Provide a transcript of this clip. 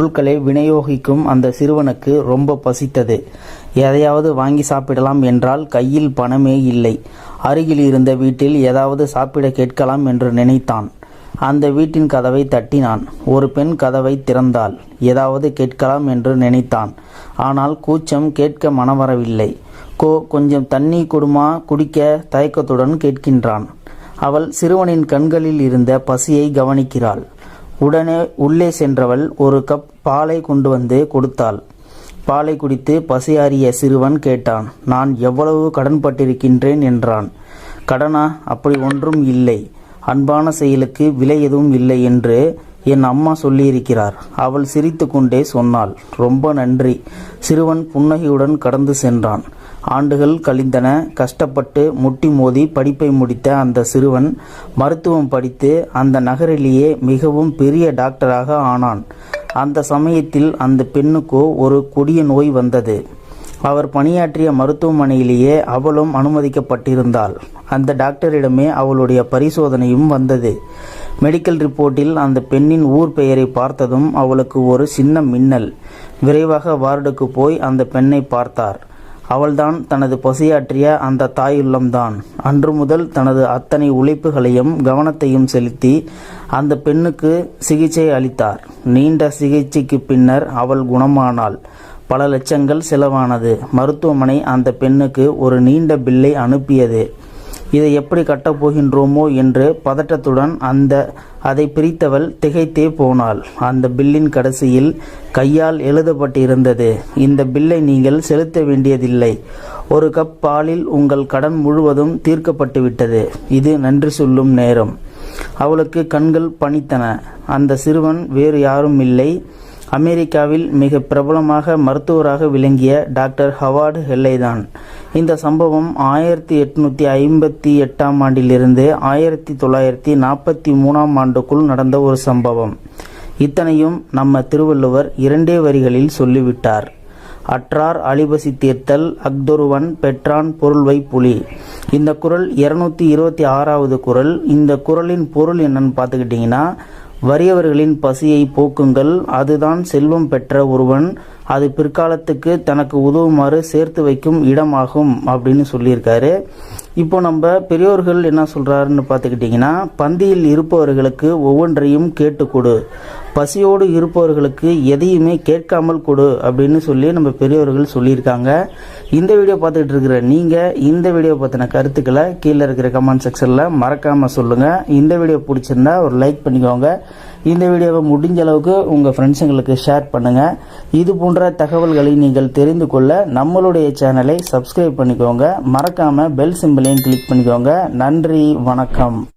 பொருட்களை விநியோகிக்கும் அந்த சிறுவனுக்கு ரொம்ப பசித்தது. எதையாவது வாங்கி சாப்பிடலாம் என்றால் கையில் பணமே இல்லை. அருகில் இருந்த வீட்டில் ஏதாவது சாப்பிட கேட்கலாம் என்று நினைத்தான். அந்த வீட்டின் கதவை தட்டினான். ஒரு பெண் கதவை திறந்தாள். ஏதாவது கேட்கலாம் என்று நினைத்தான். ஆனால் கூச்சம், கேட்க மனவரவில்லை. கொஞ்சம் தண்ணி கொடுமா, குடிக்க தயக்கத்துடன் கேட்கின்றான். அவள் சிறுவனின் கண்களில் இருந்த பசியை கவனிக்கிறாள். உடனே உள்ளே சென்றவள் ஒரு கப் பாலை கொண்டு வந்து கொடுத்தாள். பாலை குடித்து பசியாறிய சிறுவன் கேட்டான், நான் எவ்வளவு கடன்பட்டிருக்கின்றேன் என்றான். கடனா? அப்படி ஒன்றும் இல்லை. அன்பான செயலுக்கு விலை எதுவும் இல்லை என்று என் அம்மா சொல்லியிருக்கிறார். அவள் சிரித்து கொண்டே சொன்னாள். ரொம்ப நன்றி. சிறுவன் புன்னகையுடன் கடந்து சென்றான். ஆண்டுகள் கழிந்தன. கஷ்டப்பட்டு முட்டி மோதி படிப்பை முடித்த அந்த சிறுவன் மருத்துவம் படித்து அந்த நகரிலேயே மிகவும் பெரிய டாக்டராக ஆனான். அந்த சமயத்தில் அந்த பெண்ணுக்கோ ஒரு கொடிய நோய் வந்தது. அவர் பணியாற்றிய மருத்துவமனையிலேயே அவளும் அனுமதிக்கப்பட்டிருந்தாள். அந்த டாக்டரிடமே அவளுடைய பரிசோதனையும் வந்தது. மெடிக்கல் ரிப்போர்ட்டில் அந்த பெண்ணின் ஊர் பெயரை பார்த்ததும் அவளுக்கு ஒரு சின்ன மின்னல். விரைவாக வார்டுக்கு போய் அந்த பெண்ணை பார்த்தார். அவள்தான் தனது பசியாற்றிய அந்த தாயுள்ளம்தான். அன்று முதல் தனது அத்தனை உழைப்புகளையும் கவனத்தையும் செலுத்தி அந்த பெண்ணுக்கு சிகிச்சை அளித்தார். நீண்ட சிகிச்சைக்கு பின்னர் அவள் குணமானாள். பல லட்சங்கள் செலவானது. மருத்துவமனை அந்த பெண்ணுக்கு ஒரு நீண்ட பில்லை அனுப்பியது. இதை எப்படி கட்டப்போகின்றோமோ என்று பதட்டத்துடன் அதை பிரித்தவள் திகைத்தே போனாள். அந்த பில்லின் கடைசியில் கையால் எழுதப்பட்டிருந்தது, இந்த பில்லை நீங்கள் செலுத்த வேண்டியதில்லை. ஒரு கப் பாலில் உங்கள் கடன் முழுவதும் தீர்க்கப்பட்டுவிட்டது. இது நன்றி சொல்லும் நேரம். அவளுக்கு கண்கள் பனித்தன. அந்த சிறுவன் வேறு யாரும் இல்லை, அமெரிக்காவில் மிக பிரபலமாக மருத்துவராக விளங்கிய டாக்டர் ஹவார்டு ஹெல்லைதான். இந்த சம்பவம் 1858 ஆண்டிலிருந்து 1943 ஆண்டுக்குள் நடந்த ஒரு சம்பவம். இத்தனையும் நம்ம திருவள்ளுவர் 2 வரிகளில் சொல்லிவிட்டார். அற்றார் அழிபசி தீர்த்தல் அஃதொருவன் பெற்றான் பொருள்வை புலி. இந்த குறள் 226வது குறள். இந்த குறளின் பொருள் என்னன்னு பார்த்துக்கிட்டிங்கன்னா, வறியவர்களின் பசியை போக்குங்கள், அதுதான் செல்வம் பெற்ற ஒருவன் அது பிற்காலத்துக்கு தனக்கு உதவுமாறு சேர்த்து வைக்கும் இடமாகும் அப்படின்னு சொல்லியிருக்காரு. இப்போ நம்ம பெரியோர்கள் என்ன சொல்றாருன்னு பார்த்துக்கிட்டிங்கன்னா, பந்தியில் இருப்பவர்களுக்கு ஒவ்வொன்றையும் கேட்டு கொடு, பசியோடு இருப்பவர்களுக்கு எதையுமே கேட்காமல் கொடு அப்படின்னு சொல்லி நம்ம பெரியோர்கள் சொல்லியிருக்காங்க. இந்த வீடியோ பார்த்துக்கிட்டு இருக்கிற நீங்கள் இந்த வீடியோ பற்றின கருத்துக்களை கீழே இருக்கிற கமெண்ட் செக்ஷனில் மறக்காமல் சொல்லுங்கள். இந்த வீடியோ பிடிச்சிருந்தா ஒரு லைக் பண்ணிக்கோங்க. இந்த வீடியோவை முடிஞ்ச அளவுக்கு உங்கள் ஃப்ரெண்ட்ஸுங்களுக்கு ஷேர் பண்ணுங்கள். இது போன்ற தகவல்களை நீங்கள் தெரிந்து கொள்ள நம்மளுடைய சேனலை சப்ஸ்கிரைப் பண்ணிக்கோங்க. மறக்காமல் பெல் சிம்பிளையும் கிளிக் பண்ணிக்கோங்க. நன்றி, வணக்கம்.